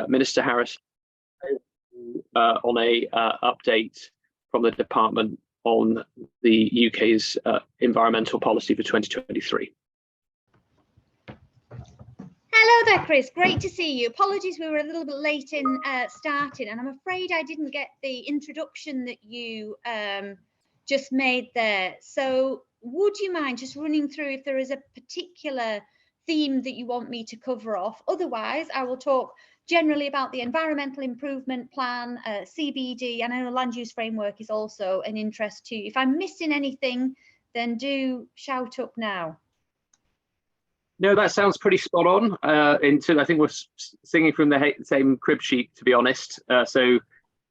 Minister Harris on a update from the department on the UK's environmental policy for 2023. Hello there, Chris. Great to see you. Apologies, we were a little bit late in starting, and I'm afraid I didn't get the introduction that you just made there. So would you mind just running through if there is a particular theme that you want me to cover off? Otherwise, I will talk generally about the Environmental Improvement Plan, CBD, and I know the Land Use Framework is also an interest to you. If I'm missing anything, then do shout up now. No, that sounds pretty spot on. I think we're singing from the same crib sheet, to be honest. So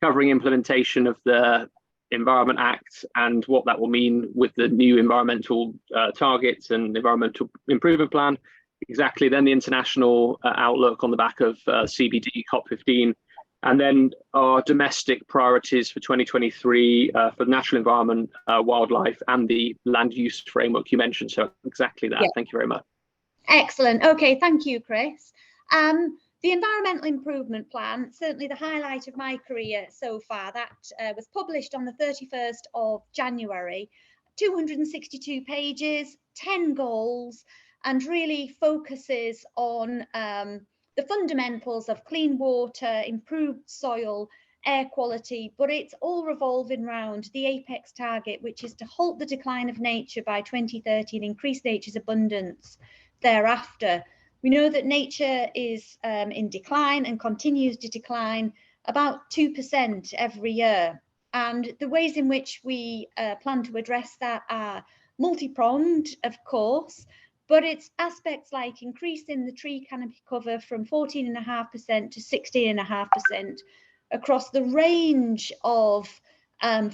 covering implementation of the Environment Act and what that will mean with the new environmental targets and environmental improvement plan. Exactly. Then the international outlook on the back of CBD COP15, and then our domestic priorities for 2023 for the natural environment, wildlife, and the land use framework you mentioned. So exactly that. Yeah. Thank you very much. Excellent. Okay, thank you, Chris. The Environmental Improvement Plan, certainly the highlight of my career so far, that was published on the 31st of January, 262 pages, 10 goals, and really focuses on the fundamentals of clean water, improved soil, air quality, but it's all revolving around the apex target, which is to halt the decline of nature by 2030 and increase nature's abundance thereafter. We know that nature is in decline and continues to decline about 2% every year. And the ways in which we plan to address that are multi-pronged, of course, but it's aspects like increasing the tree canopy cover from 14.5% to 16.5% across the range of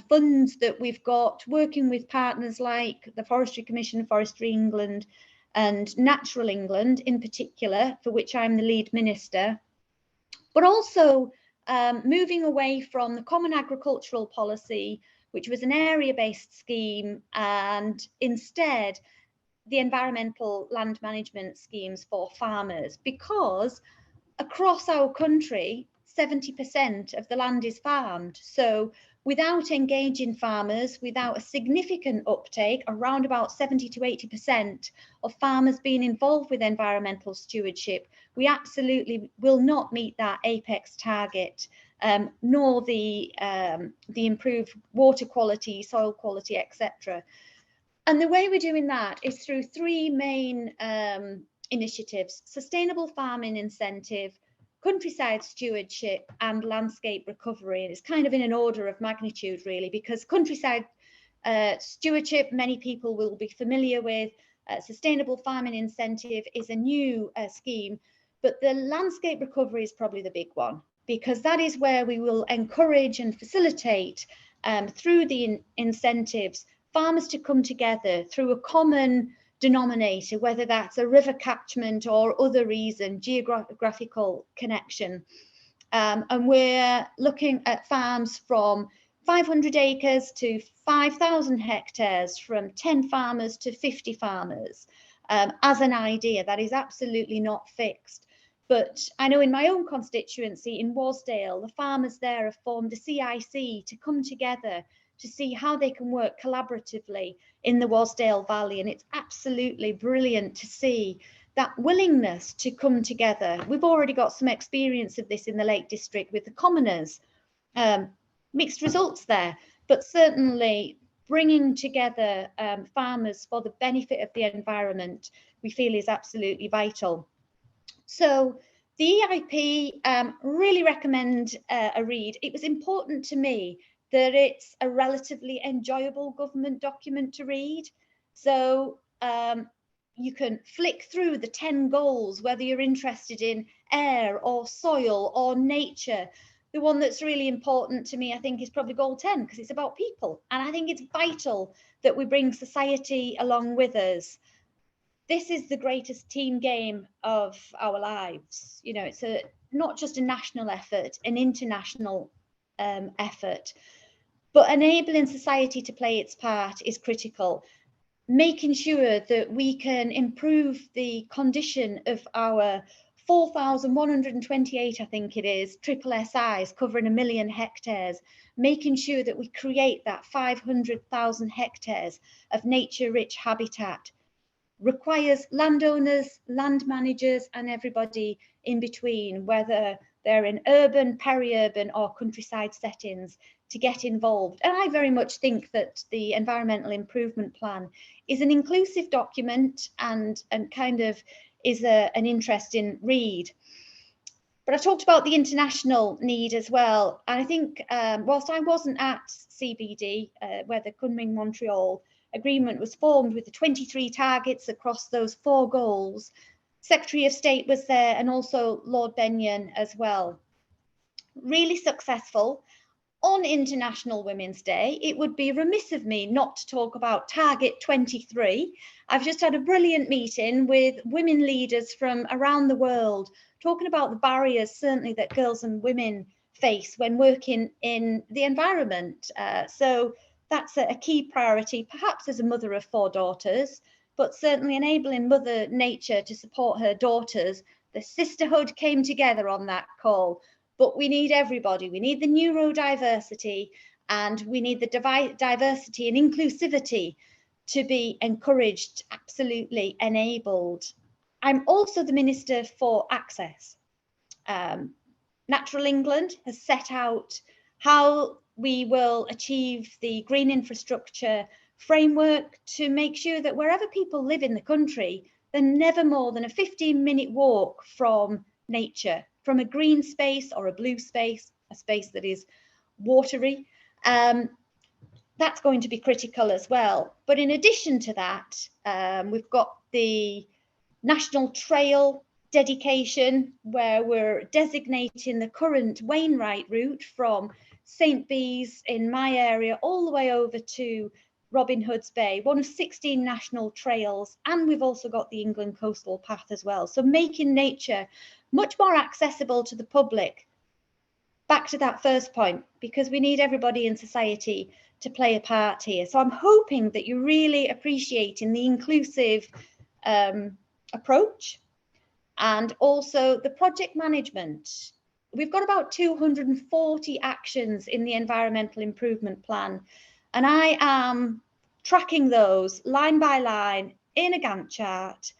funds that we've got, working with partners like the Forestry Commission, Forestry England, and Natural England in particular, for which I'm the lead minister, but also moving away from the Common Agricultural Policy, which was an area-based scheme, and instead the environmental land management schemes for farmers, because across our country, 70% of the land is farmed. So without engaging farmers, without a significant uptake, around about 70 to 80% of farmers being involved with environmental stewardship, we absolutely will not meet that apex target, nor the improved water quality, soil quality, etc. And the way we're doing that is through three main initiatives: sustainable farming incentive, countryside stewardship, and landscape recovery. And it's kind of in an order of magnitude, really, because countryside stewardship, many people will be familiar with. Sustainable farming incentive is a new scheme, but the landscape recovery is probably the big one, because that is where we will encourage and facilitate through the incentives farmers to come together through a common denominator, whether that's a river catchment or other reason, geographical connection. And we're looking at farms from 500 acres to 5,000 hectares, from 10 farmers to 50 farmers, as an idea. That is absolutely not fixed. But I know in my own constituency in Wasdale, the farmers there have formed a CIC to come together to see how they can work collaboratively in the Wasdale Valley. And it's absolutely brilliant to see that willingness to come together. We've already got some experience of this in the Lake District with the commoners. Mixed results there, but certainly bringing together farmers for the benefit of the environment, we feel is absolutely vital. So the EIP, really recommend a read. It was important to me that it's a relatively enjoyable government document to read. So you can flick through the 10 goals, whether you're interested in air or soil or nature. The one that's really important to me, I think, is probably goal 10, because it's about people. And I think it's vital that we bring society along with us. This is the greatest team game of our lives. You know, it's not just a national effort, an international effort. But enabling society to play its part is critical. Making sure that we can improve the condition of our 4,128, I think it is, triple SIs covering 1 million hectares, making sure that we create that 500,000 hectares of nature-rich habitat, requires landowners, land managers, and everybody in between, whether they're in urban, peri-urban or countryside settings, to get involved. And I very much think that the Environmental Improvement Plan is an inclusive document and kind of is an interesting read. But I talked about the international need as well. And I think whilst I wasn't at CBD, where the Kunming-Montreal agreement was formed with the 23 targets across those 4 goals, Secretary of State was there and also Lord Benyon as well. Really successful. On International Women's Day, it would be remiss of me not to talk about Target 23. I've just had a brilliant meeting with women leaders from around the world, talking about the barriers certainly that girls and women face when working in the environment. So that's a key priority, perhaps as a mother of 4 daughters, but certainly enabling Mother Nature to support her daughters. The sisterhood came together on that call. But we need everybody. We need the neurodiversity, and we need the diversity and inclusivity to be encouraged, absolutely enabled. I'm also the Minister for Access. Natural England has set out how we will achieve the green infrastructure framework to make sure that wherever people live in the country, they're never more than a 15-minute walk from nature, from a green space or a blue space, a space that is watery. That's going to be critical as well. But in addition to that, we've got the National Trail dedication, where we're designating the current Wainwright route from St. Bees in my area all the way over to Robin Hood's Bay, one of 16 national trails. And we've also got the England Coastal Path as well. So making nature much more accessible to the public. Back to that first point, because we need everybody in society to play a part here. So I'm hoping that you're really appreciating the inclusive approach and also the project management. We've got about 240 actions in the Environmental Improvement Plan, and I am tracking those line by line in a Gantt chart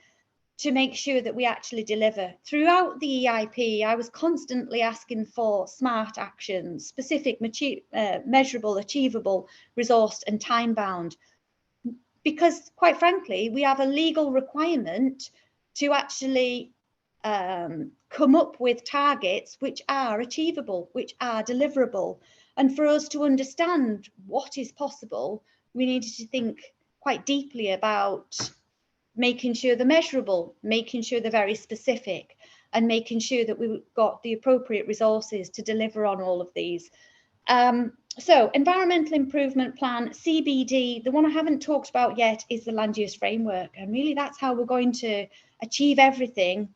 to make sure that we actually deliver. Throughout the EIP, I was constantly asking for smart actions, specific, measurable, achievable, resourced and time-bound. Because quite frankly, we have a legal requirement to actually come up with targets which are achievable, which are deliverable. And for us to understand what is possible, we needed to think quite deeply about making sure they're measurable, making sure they're very specific, and making sure that we've got the appropriate resources to deliver on all of these. So Environmental Improvement Plan, CBD, the one I haven't talked about yet is the land use framework. And really that's how we're going to achieve everything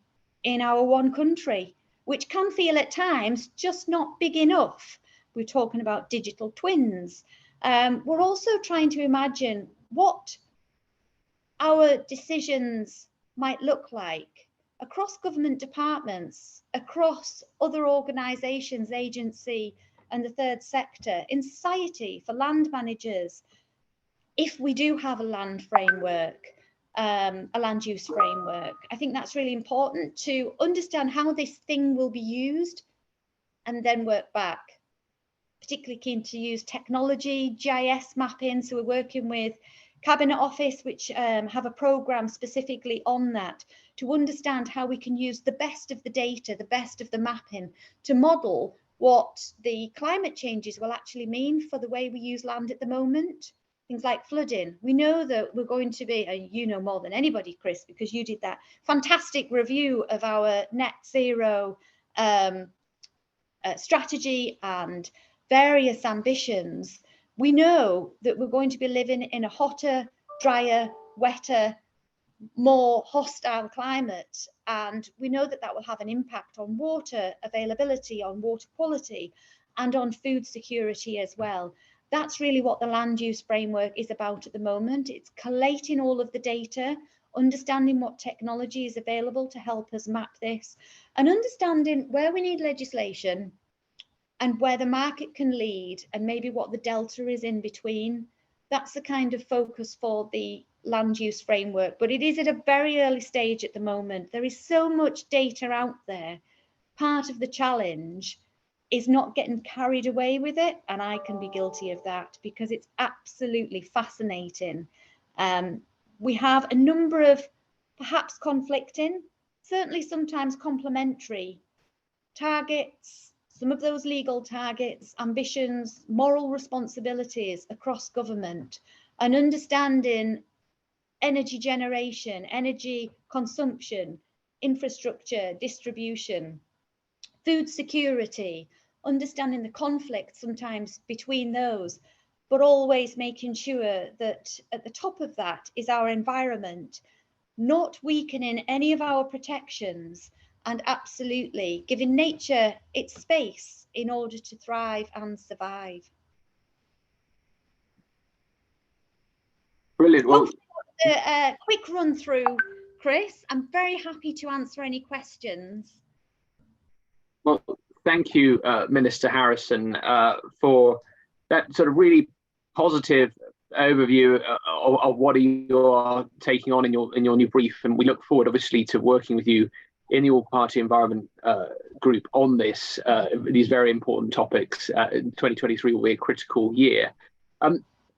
in our one country, which can feel at times just not big enough. We're talking about digital twins. We're also trying to imagine what our decisions might look like across government departments, across other organisations, agency and the third sector, in society, for land managers, if we do have a land framework, a land use framework. I think that's really important to understand how this thing will be used and then work back. Particularly keen to use technology, GIS mapping, so we're working with Cabinet Office, which have a programme specifically on that, to understand how we can use the best of the data, the best of the mapping, to model what the climate changes will actually mean for the way we use land at the moment. Things like flooding. We know that we're going to be, and you know more than anybody, Chris, because you did that fantastic review of our net zero strategy and various ambitions. We know that we're going to be living in a hotter, drier, wetter, more hostile climate. And we know that that will have an impact on water availability, on water quality, and on food security as well. That's really what the land use framework is about at the moment. It's collating all of the data, understanding what technology is available to help us map this, and understanding where we need legislation and where the market can lead, and maybe what the delta is in between. That's the kind of focus for the land use framework, but it is at a very early stage at the moment. There is so much data out there. Part of the challenge is not getting carried away with it, and I can be guilty of that because it's absolutely fascinating. We have a number of perhaps conflicting, certainly sometimes complementary targets, some of those legal targets, ambitions, moral responsibilities across government, and understanding energy generation, energy consumption, infrastructure, distribution, food security, understanding the conflict sometimes between those, but always making sure that at the top of that is our environment, not weakening any of our protections, and absolutely giving nature its space in order to thrive and survive. Brilliant. Well, A quick run through, Chris. I'm very happy to answer any questions. Well, thank you, Minister Harrison, for that sort of really positive overview of what you're taking on in your new brief, and we look forward, obviously, to working with you in the all-party environment group on this these very important topics. 2023 will be a critical year.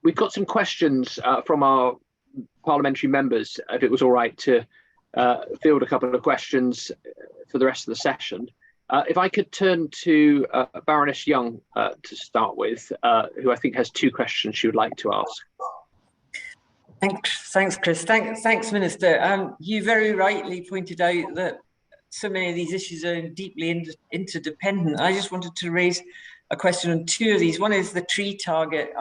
We've got some questions from our parliamentary members, if it was all right to field a couple of questions for the rest of the session. If I could turn to Baroness Young to start with, who I think has two questions she would like to ask. Thanks, Chris. Thanks, Minister. You very rightly pointed out that so many of these issues are deeply interdependent. I just wanted to raise a question on two of these. One is the tree target.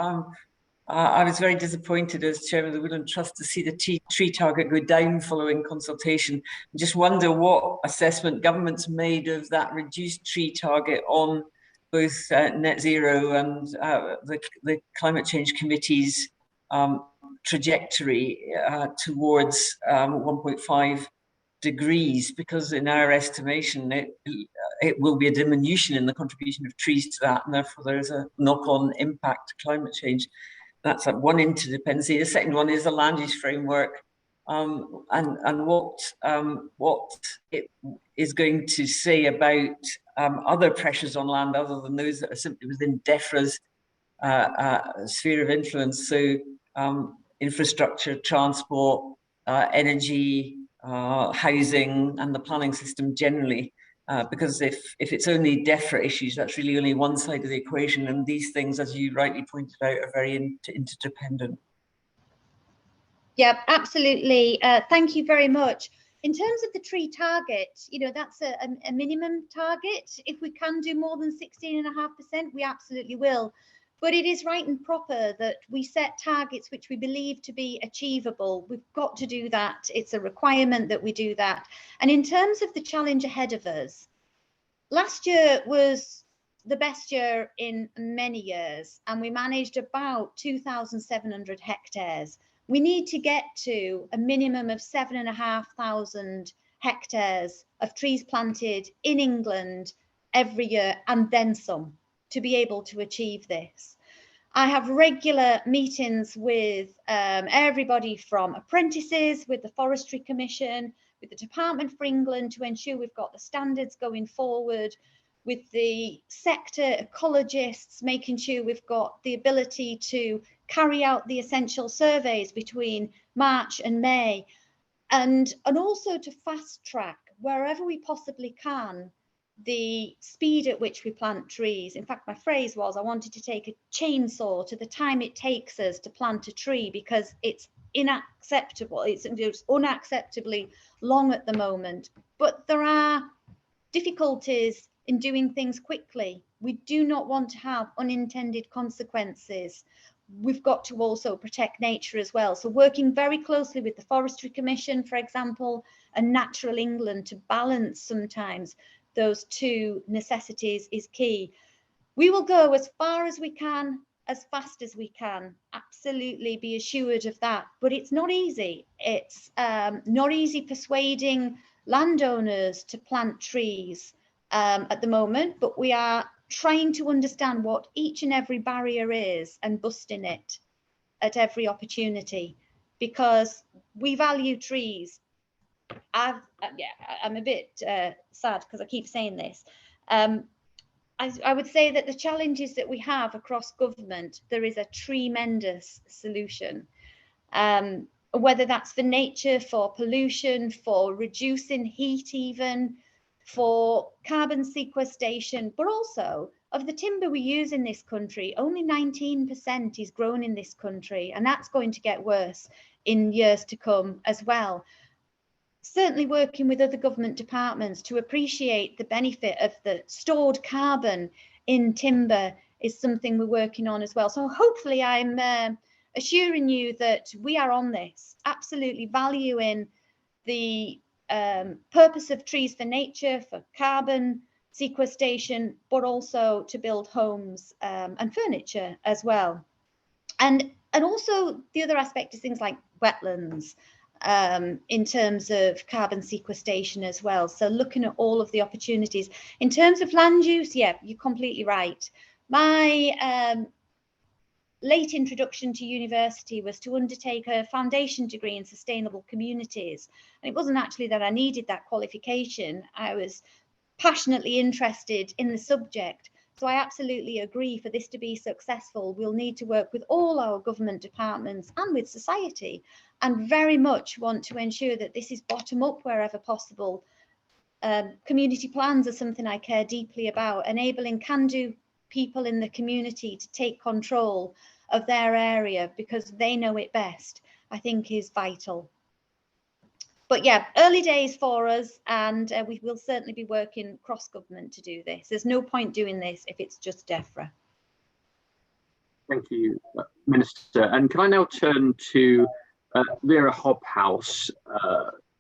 I was very disappointed as Chairman of the Woodland Trust to see the tree target go down following consultation. I just wonder what assessment government's made of that reduced tree target on both net zero and the Climate Change Committee's trajectory towards 1.5 degrees, because in our estimation it will be a diminution in the contribution of trees to that, and therefore there's a knock-on impact to climate change. That's one interdependency. The second one is the land use framework, and what it is going to say about other pressures on land other than those that are simply within Defra's sphere of influence. So infrastructure, transport, energy, housing, and the planning system generally. Because if it's only Defra issues, that's really only one side of the equation, and these things, as you rightly pointed out, are very interdependent. Yeah, absolutely. Thank you very much. In terms of the tree target, you know, that's a minimum target. If we can do more than 16.5%, we absolutely will. But it is right and proper that we set targets which we believe to be achievable. We've got to do that. It's a requirement that we do that. And in terms of the challenge ahead of us, last year was the best year in many years, and we managed about 2,700 hectares. We need to get to a minimum of 7,500 hectares of trees planted in England every year, and then some, to be able to achieve this. I have regular meetings with everybody from apprentices, with the Forestry Commission, with the Department for England, to ensure we've got the standards going forward, with the sector ecologists, making sure we've got the ability to carry out the essential surveys between March and May, and also to fast track wherever we possibly can the speed at which we plant trees. In fact, my phrase was I wanted to take a chainsaw to the time it takes us to plant a tree, because it's unacceptable. It's unacceptably long at the moment. But there are difficulties in doing things quickly. We do not want to have unintended consequences. We've got to also protect nature as well. So working very closely with the Forestry Commission, for example, and Natural England to balance sometimes those two necessities is key. We will go as far as we can as fast as we can. Absolutely be assured of that. But it's not easy. It's not easy persuading landowners to plant trees at the moment, but we are trying to understand what each and every barrier is and busting it at every opportunity, because we value trees. I'm a bit sad because I keep saying this. I would say that the challenges that we have across government, there is a tremendous solution. Whether that's for nature, for pollution, for reducing heat even, for carbon sequestration, but also of the timber we use in this country, only 19% is grown in this country, and that's going to get worse in years to come as well. Certainly working with other government departments to appreciate the benefit of the stored carbon in timber is something we're working on as well. So hopefully I'm assuring you that we are on this, absolutely valuing the purpose of trees for nature, for carbon sequestration, but also to build homes and furniture as well. And also the other aspect is things like wetlands, in terms of carbon sequestration as well. So looking at all of the opportunities. In terms of land use, yeah, you're completely right. My late introduction to university was to undertake a foundation degree in sustainable communities. And it wasn't actually that I needed that qualification. I was passionately interested in the subject. So I absolutely agree, for this to be successful, we'll need to work with all our government departments and with society, and very much want to ensure that this is bottom up wherever possible. Community plans are something I care deeply about. Enabling can-do people in the community to take control of their area because they know it best, I think is vital. But yeah, early days for us, and we will certainly be working cross-government to do this. There's no point doing this if it's just Defra. Thank you, Minister. And can I now turn to Vera Hobhouse,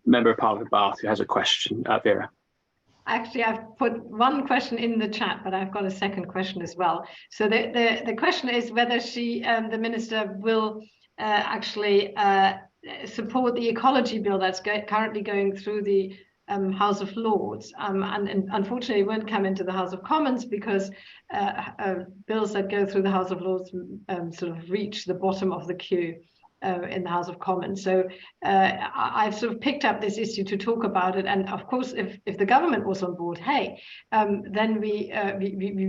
Member of Parliament Bath, who has a question. Vera. Actually, I've put one question in the chat, but I've got a second question as well. So the question is whether the Minister will actually support the ecology bill that's currently going through the House of Lords, and unfortunately won't come into the House of Commons because bills that go through the House of Lords sort of reach the bottom of the queue in the House of Commons. So I've sort of picked up this issue to talk about it, and of course if the government was on board, hey, then we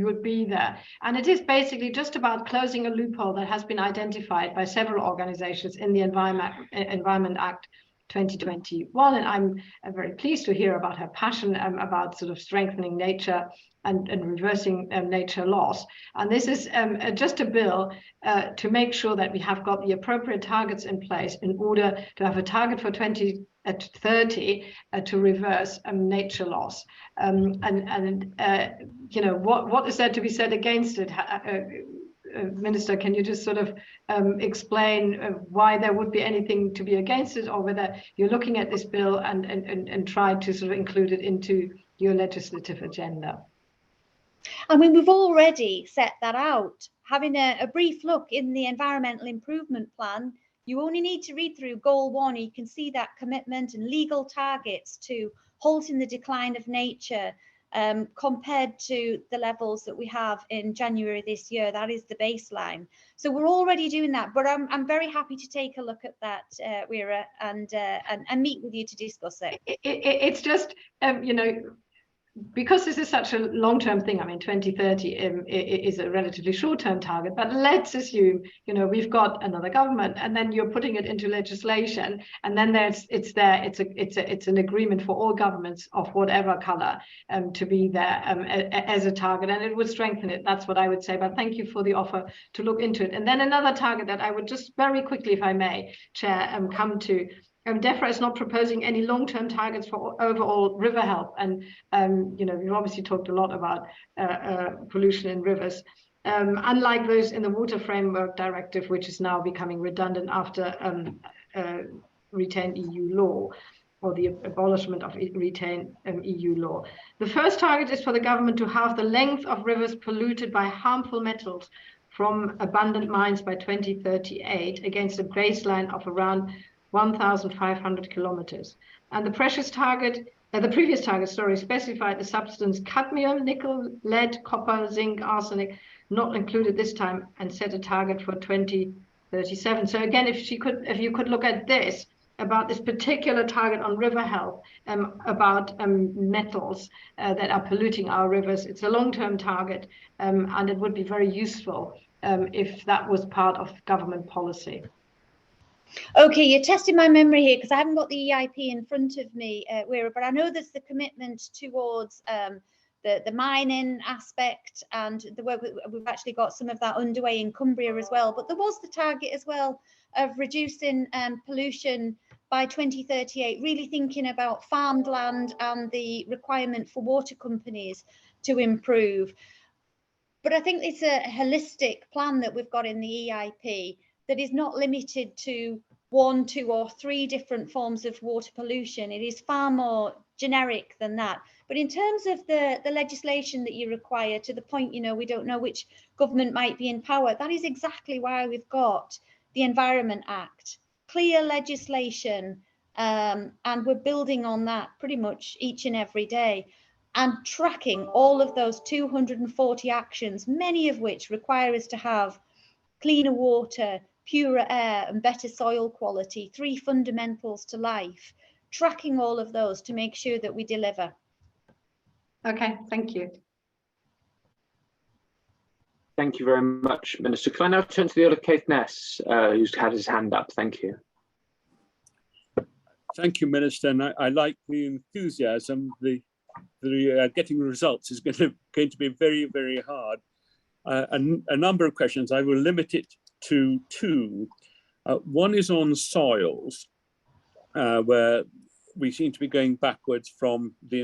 would be there. And it is basically just about closing a loophole that has been identified by several organizations in the Environment Act 2021, and I'm very pleased to hear about her passion about sort of strengthening nature and reversing nature loss. And this is just a bill to make sure that we have got the appropriate targets in place in order to have a target for 2030 to reverse nature loss. You know, what is there to be said against it? Minister, can you just sort of explain why there would be anything to be against it, or whether you're looking at this bill and try to sort of include it into your legislative agenda? I mean, we've already set that out. Having a brief look in the Environmental Improvement Plan, you only need to read through Goal 1. You can see that commitment and legal targets to halting the decline of nature compared to the levels that we have in January this year. That is the baseline. So we're already doing that, but I'm very happy to take a look at that, Vera, and meet with you to discuss it. It's just, you know, because this is such a long-term thing. I mean, 2030 is a relatively short-term target, but let's assume, you know, we've got another government, and then you're putting it into legislation, and then it's an agreement for all governments of whatever color to be there as a target, and it would strengthen it. That's what I would say. But thank you for the offer to look into it. And then another target that I would just very quickly, if I may, Chair, come to. Defra is not proposing any long-term targets for overall river health, and you know, we've obviously talked a lot about pollution in rivers, unlike those in the Water Framework Directive, which is now becoming redundant after retained EU law, or the abolishment of retained EU law. The first target is for the government to halve the length of rivers polluted by harmful metals from abundant mines by 2038 against a baseline of around 1,500 kilometers. And the previous target, specified the substance cadmium, nickel, lead, copper, zinc, arsenic, not included this time, and set a target for 2037. So again, if you could look at this, about this particular target on river health, about metals that are polluting our rivers. It's a long-term target, and it would be very useful if that was part of government policy. Okay, you're testing my memory here because I haven't got the EIP in front of me, Wera, but I know there's the commitment towards the mining aspect and the work. We've actually got some of that underway in Cumbria as well, but there was the target as well of reducing pollution by 2038, really thinking about farmed land and the requirement for water companies to improve. But I think it's a holistic plan that we've got in the EIP that is not limited to 1, 2 or 3 different forms of water pollution. It is far more generic than that. But in terms of the legislation that you require, to the point, you know, we don't know which government might be in power, that is exactly why we've got the Environment Act, clear legislation, and we're building on that pretty much each and every day, and tracking all of those 240 actions, many of which require us to have cleaner water, purer air and better soil quality, 3 fundamentals to life, tracking all of those to make sure that we deliver. Okay, thank you. Thank you very much, Minister. Can I now turn to the other Caithness, who's had his hand up? Thank you. Thank you, Minister. And I like the enthusiasm. The getting results is going to be very, very hard. A number of questions. I will limit it to 2. One is on soils, where we seem to be going backwards from the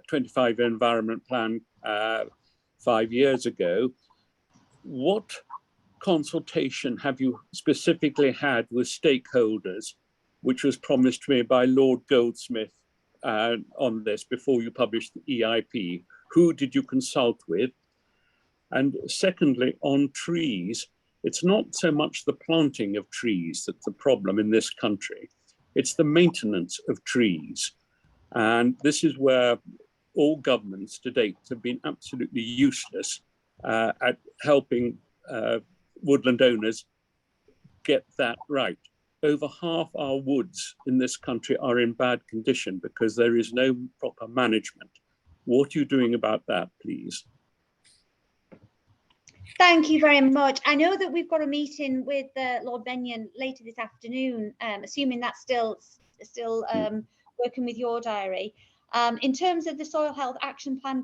25 Environment Plan 5 years ago. What consultation have you specifically had with stakeholders, which was promised to me by Lord Goldsmith on this before you published the EIP? Who did you consult with? And secondly, on trees, it's not so much the planting of trees that's the problem in this country, it's the maintenance of trees. And this is where all governments to date have been absolutely useless at helping woodland owners get that right. Over half our woods in this country are in bad condition because there is no proper management. What are you doing about that, please? Thank you very much. I know that we've got a meeting with Lord Benyon later this afternoon, assuming that's still working with your diary. In terms of the Soil Health Action Plan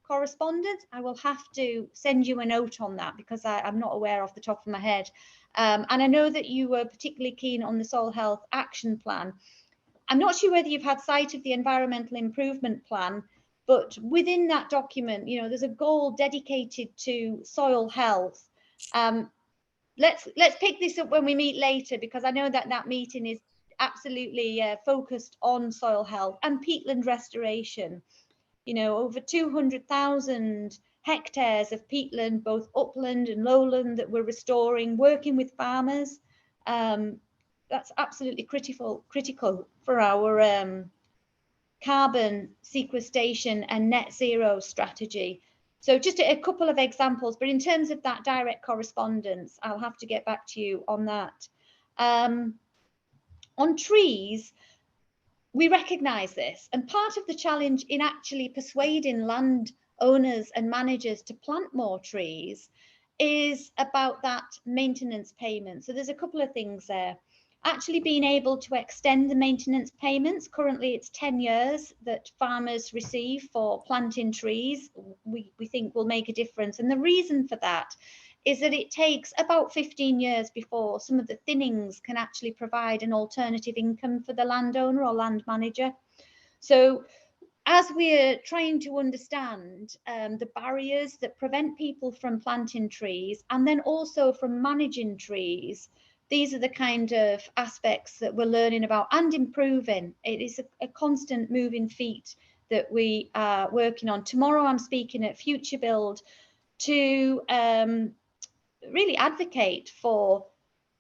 correspondence, I will have to send you a note on that because I'm not aware off the top of my head. And I know that you were particularly keen on the Soil Health Action Plan. I'm not sure whether you've had sight of the Environmental Improvement Plan, but within that document, you know, there's a goal dedicated to soil health. Let's pick this up when we meet later, because I know that that meeting is absolutely focused on soil health and peatland restoration. You know, over 200,000 hectares of peatland, both upland and lowland, that we're restoring, working with farmers. That's absolutely critical for our carbon sequestration and net zero strategy. So just a couple of examples, but in terms of that direct correspondence, I'll have to get back to you on that. On trees, we recognise this, and part of the challenge in actually persuading landowners and managers to plant more trees is about that maintenance payment. So there's a couple of things there. Actually being able to extend the maintenance payments. Currently it's 10 years that farmers receive for planting trees. We think will make a difference. And the reason for that is that it takes about 15 years before some of the thinnings can actually provide an alternative income for the landowner or land manager. So as we're trying to understand the barriers that prevent people from planting trees and then also from managing trees, these are the kind of aspects that we're learning about and improving. It is a constant moving feat that we are working on. Tomorrow I'm speaking at Future Build to really advocate for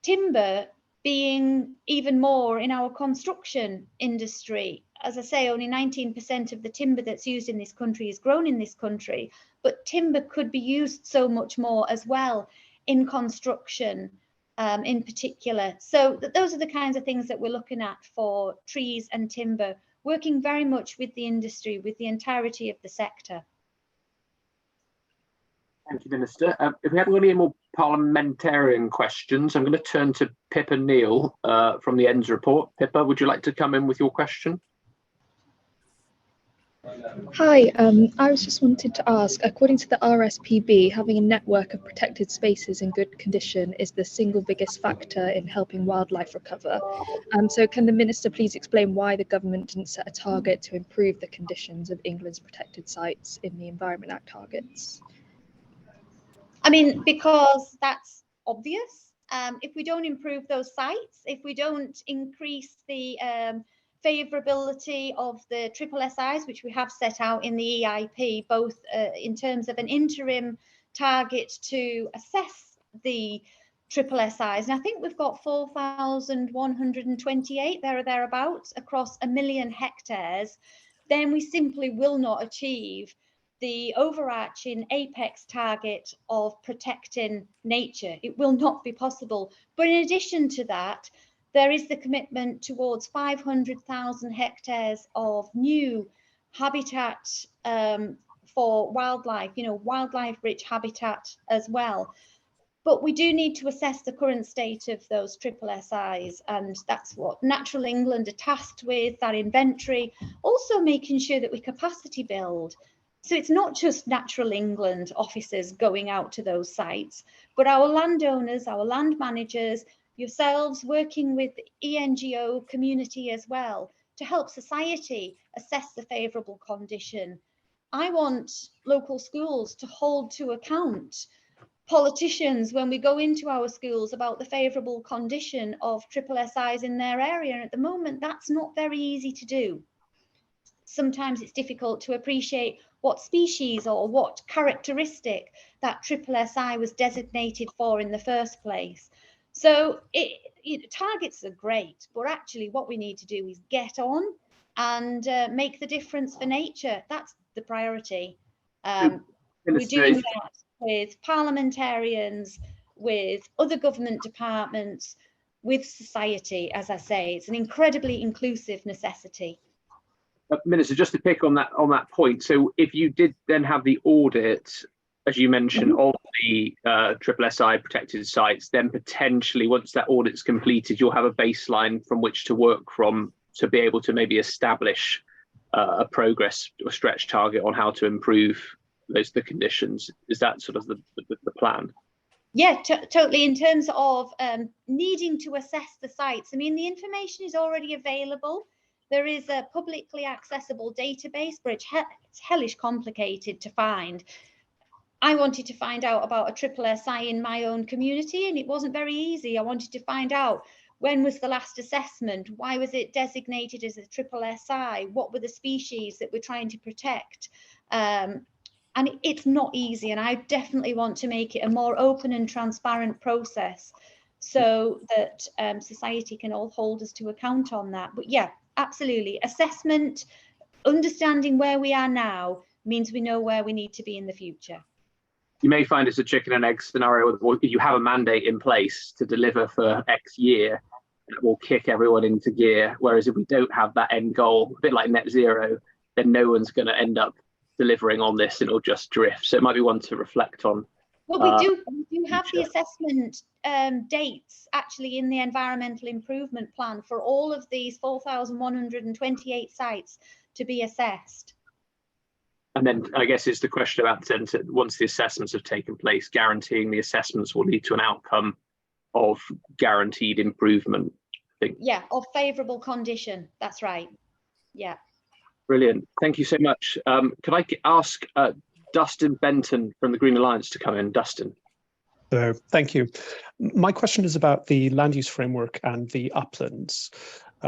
timber being even more in our construction industry. As I say, only 19% of the timber that's used in this country is grown in this country, but timber could be used so much more as well in construction in particular. So those are the kinds of things that we're looking at for trees and timber, working very much with the industry, with the entirety of the sector. Thank you, Minister. If we haven't got any more parliamentarian questions, I'm going to turn to Pippa Neal from the ENDS report. Pippa, would you like to come in with your question? Hi, I was just wanted to ask, according to the RSPB, having a network of protected spaces in good condition is the single biggest factor in helping wildlife recover. So can the Minister please explain why the government didn't set a target to improve the conditions of England's protected sites in the Environment Act targets? I mean, because that's obvious. If we don't improve those sites, if we don't increase the favourability of the SSSIs, which we have set out in the EIP, both in terms of an interim target to assess the SSSIs, and I think we've got 4,128 there or thereabouts across 1 million hectares, then we simply will not achieve the overarching apex target of protecting nature. It will not be possible. But in addition to that, there is the commitment towards 500,000 hectares of new habitat for wildlife, wildlife-rich habitat as well. But we do need to assess the current state of those SSSIs, and that's what Natural England are tasked with, that inventory, also making sure that we capacity build. So it's not just Natural England officers going out to those sites, but our landowners, our land managers, yourselves working with the ENGO community as well to help society assess the favourable condition. I want local schools to hold to account politicians when we go into our schools about the favourable condition of SSSIs in their area. And at the moment, that's not very easy to do. Sometimes it's difficult to appreciate what species or what characteristic that SSSI was designated for in the first place. So targets are great, but actually what we need to do is get on and make the difference for nature. That's the priority. We're doing that with parliamentarians, with other government departments, with society, as I say. It's an incredibly inclusive necessity. Minister, just to pick on that point, so if you did then have the audit, as you mentioned, of the SSSI protected sites, then potentially once that audit's completed, you'll have a baseline from which to work from to be able to maybe establish a progress or stretch target on how to improve the conditions. Is that sort of the plan? Yeah, totally. In terms of needing to assess the sites, I mean, the information is already available. There is a publicly accessible database, but it's hellish complicated to find. I wanted to find out about a SSSI in my own community, and it wasn't very easy. I wanted to find out when was the last assessment, why was it designated as a SSSI, what were the species that we're trying to protect. And it's not easy, and I definitely want to make it a more open and transparent process so that society can all hold us to account on that. But yeah, absolutely. Assessment, understanding where we are now means we know where we need to be in the future. You may find it's a chicken and egg scenario. If you have a mandate in place to deliver for X year, it will kick everyone into gear. Whereas if we don't have that end goal, a bit like net zero, then no one's going to end up delivering on this. It'll just drift. So it might be one to reflect on. Well, we do have the assessment dates actually in the environmental improvement plan for all of these 4,128 sites to be assessed. And then I guess it's the question about once the assessments have taken place, guaranteeing the assessments will lead to an outcome of guaranteed improvement, I think. Yeah, of favourable condition. That's right. Yeah. Brilliant. Thank you so much. Could I ask Dustin Benton from the Green Alliance to come in? Dustin. So, thank you. My question is about the land use framework and the uplands.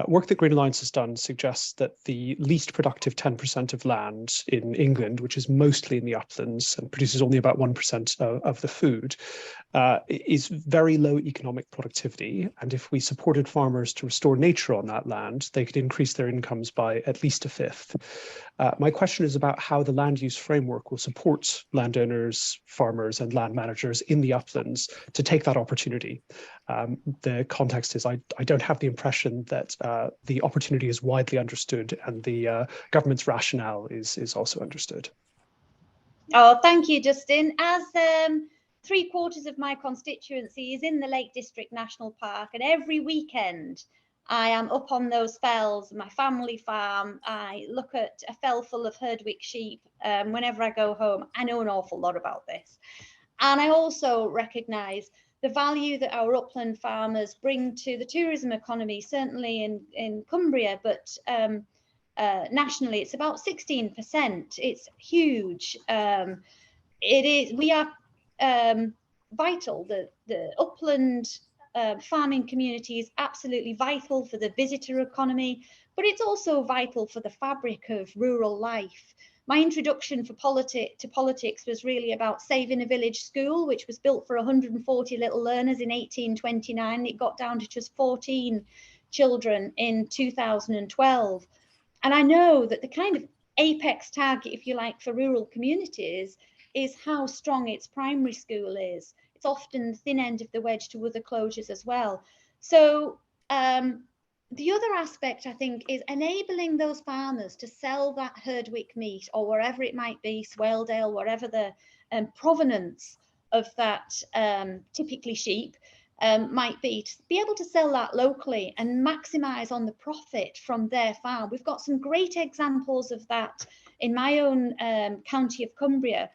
Work that Green Alliance has done suggests that the least productive 10% of land in England, which is mostly in the uplands and produces only about 1% of the food, is very low economic productivity. And if we supported farmers to restore nature on that land, they could increase their incomes by at least a fifth. My question is about how the land use framework will support landowners, farmers, and land managers in the uplands to take that opportunity. The context is I don't have the impression that the opportunity is widely understood and the government's rationale is also understood. Oh, thank you, Justin. As 3/4 of my constituency is in the Lake District National Park, and every weekend I am up on those fells, my family farm. I look at a fell full of Herdwick sheep whenever I go home. I know an awful lot about this. And I also recognise the value that our upland farmers bring to the tourism economy, certainly in Cumbria, but nationally it's about 16%. It's huge. We are vital. The upland farming community is absolutely vital for the visitor economy, but it's also vital for the fabric of rural life. My introduction to politics was really about saving a village school, which was built for 140 little learners in 1829. It got down to just 14 children in 2012. And I know that the kind of apex target, if you like, for rural communities is how strong its primary school is. It's often the thin end of the wedge to other closures as well. So the other aspect, I think, is enabling those farmers to sell that Herdwick meat or wherever it might be, Swaledale, wherever the provenance of that typically sheep might be, to be able to sell that locally and maximise on the profit from their farm. We've got some great examples of that in my own county of Cumbria,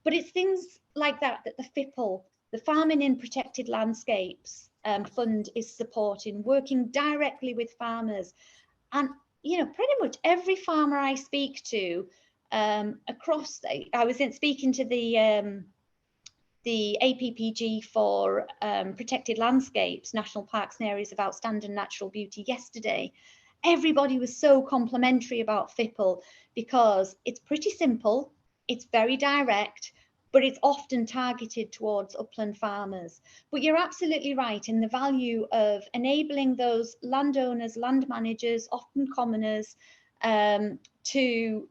but it's things like that that the FIPL, the Farming in Protected Landscapes fund, is supporting, working directly with farmers. And pretty much every farmer I speak to across, I was speaking to the APPG for protected landscapes, national parks and areas of outstanding natural beauty yesterday. Everybody was so complimentary about FIPL because it's pretty simple, it's very direct, but it's often targeted towards upland farmers. But you're absolutely right in the value of enabling those landowners, land managers, often commoners, to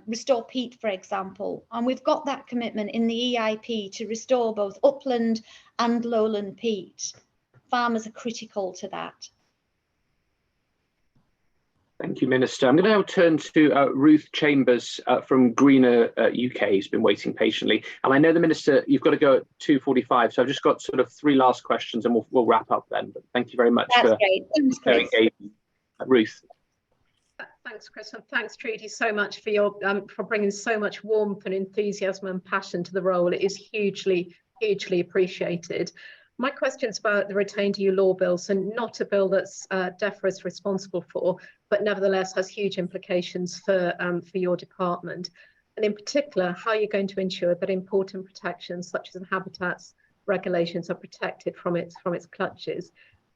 restore peat, for example. And we've got that commitment in the EIP to restore both upland and lowland peat. Farmers are critical to that. Thank you, Minister. I'm going to now turn to Ruth Chambers from Greener UK, who's been waiting patiently. And I know the Minister, you've got to go at 2:45, so I've just got sort of 3 last questions and we'll wrap up then. But thank you very much. That's great. Thanks, Chris. Ruth. Thanks, Chris, and thanks, Trudy, so much for your for bringing so much warmth and enthusiasm and passion to the role. It is hugely, hugely appreciated. My question's about the Retained EU law bill, so not a bill that's Defra is responsible for, but nevertheless has huge implications for your department. And in particular, how you're going to ensure that important protections such as the habitats regulations are protected from its clutches.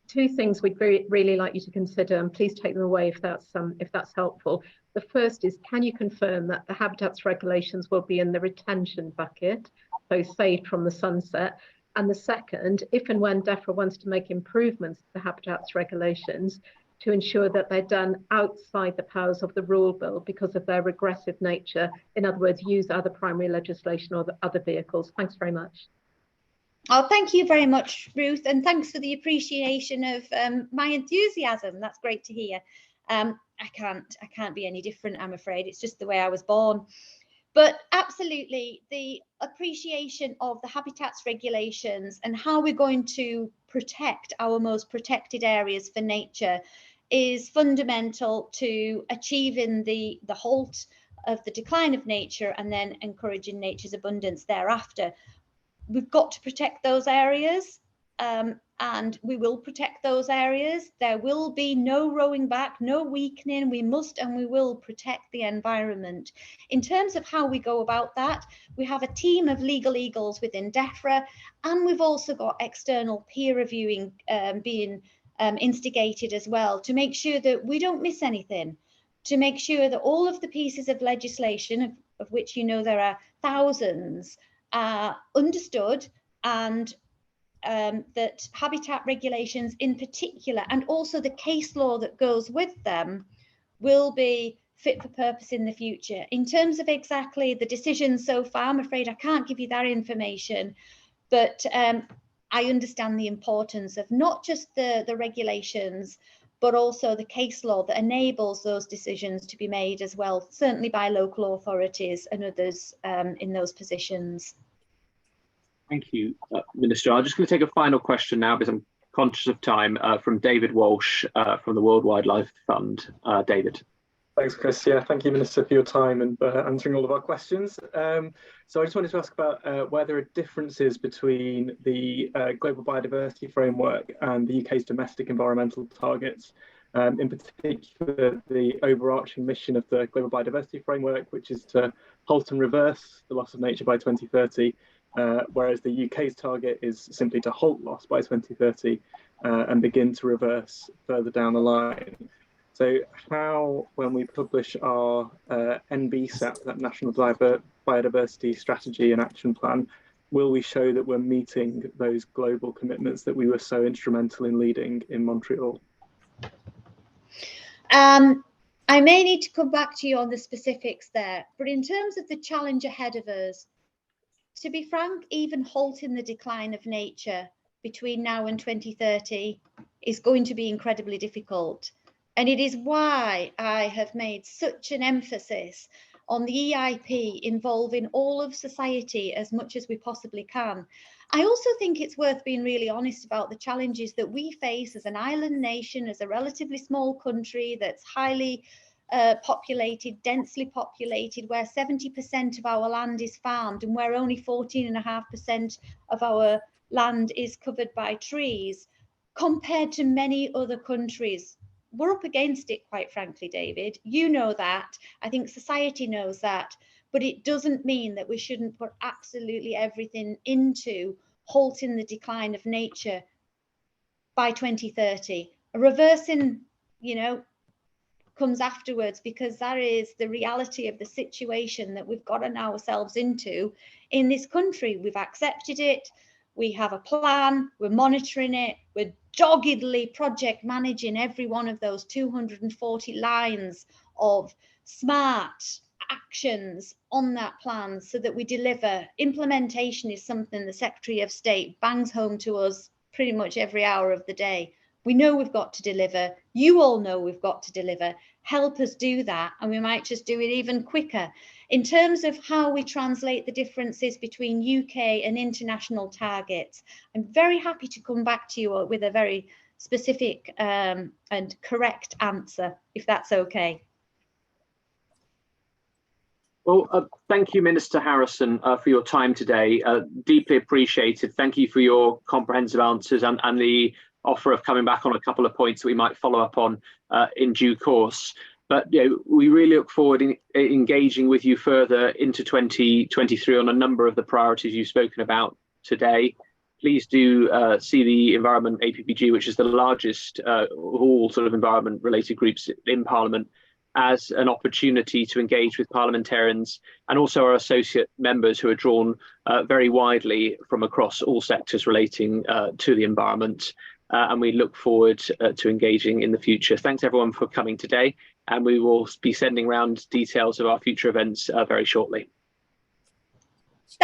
2 things we'd really like you to consider, and please take them away if that's helpful. The first is, can you confirm that the habitats regulations will be in the retention bucket, so saved from the sunset? And the second, if and when Defra wants to make improvements to the habitats regulations, to ensure that they're done outside the powers of the rule bill because of their regressive nature. In other words, use other primary legislation or the other vehicles. Thanks very much. Oh, thank you very much, Ruth, and thanks for the appreciation of my enthusiasm. That's great to hear. I can't be any different, I'm afraid. It's just the way I was born. But absolutely, the appreciation of the habitats regulations and how we're going to protect our most protected areas for nature is fundamental to achieving the halt of the decline of nature and then encouraging nature's abundance thereafter. We've got to protect those areas, and we will protect those areas. There will be no rowing back, no weakening. We must and we will protect the environment. In terms of how we go about that, we have a team of legal eagles within Defra, and we've also got external peer reviewing being instigated as well, to make sure that we don't miss anything, to make sure that all of the pieces of legislation, of which you know there are thousands, are understood, and that habitat regulations in particular, and also the case law that goes with them, will be fit for purpose in the future. In terms of exactly the decisions so far, I'm afraid I can't give you that information, but I understand the importance of not just the regulations, but also the case law that enables those decisions to be made as well, certainly by local authorities and others in those positions. Thank you, Minister. I'm just going to take a final question now because I'm conscious of time, from David Walsh from the World Wildlife Fund. David. Thanks, Chris. Yeah, thank you, Minister, for your time and answering all of our questions. So I just wanted to ask about where there are differences between the Global Biodiversity Framework and the UK's domestic environmental targets. In particular, the overarching mission of the Global Biodiversity Framework, which is to halt and reverse the loss of nature by 2030, whereas the UK's target is simply to halt loss by 2030 and begin to reverse further down the line. So how, when we publish our NBSAP, that National Biodiversity Strategy and Action Plan, will we show that we're meeting those global commitments that we were so instrumental in leading in Montreal? I may need to come back to you on the specifics there, but in terms of the challenge ahead of us, to be frank, even halting the decline of nature between now and 2030 is going to be incredibly difficult. And it is why I have made such an emphasis on the EIP involving all of society as much as we possibly can. I also think it's worth being really honest about the challenges that we face as an island nation, as a relatively small country that's highly populated, densely populated, where 70% of our land is farmed and where only 14.5% of our land is covered by trees, compared to many other countries. We're up against it, quite frankly, David. You know that. I think society knows that. But it doesn't mean that we shouldn't put absolutely everything into halting the decline of nature by 2030. Reversing, comes afterwards, because that is the reality of the situation that we've gotten ourselves into in this country. We've accepted it. We have a plan, we're monitoring it, we're doggedly project managing every one of those 240 lines of smart actions on that plan so that we deliver. Implementation is something the Secretary of State bangs home to us pretty much every hour of the day. We know we've got to deliver. You all know we've got to deliver. Help us do that, and we might just do it even quicker. In terms of how we translate the differences between UK and international targets, I'm very happy to come back to you with a very specific and correct answer, if that's okay. Well, thank you, Minister Harrison, for your time today. Deeply appreciated. Thank you for your comprehensive answers and the offer of coming back on a couple of points that we might follow up on in due course. But we really look forward to engaging with you further into 2023 on a number of the priorities you've spoken about today. Please do see the Environment APPG, which is the largest of all sort of environment-related groups in Parliament, as an opportunity to engage with parliamentarians and also our associate members who are drawn very widely from across all sectors relating to the environment. And we look forward to engaging in the future. Thanks everyone for coming today, and we will be sending around details of our future events very shortly.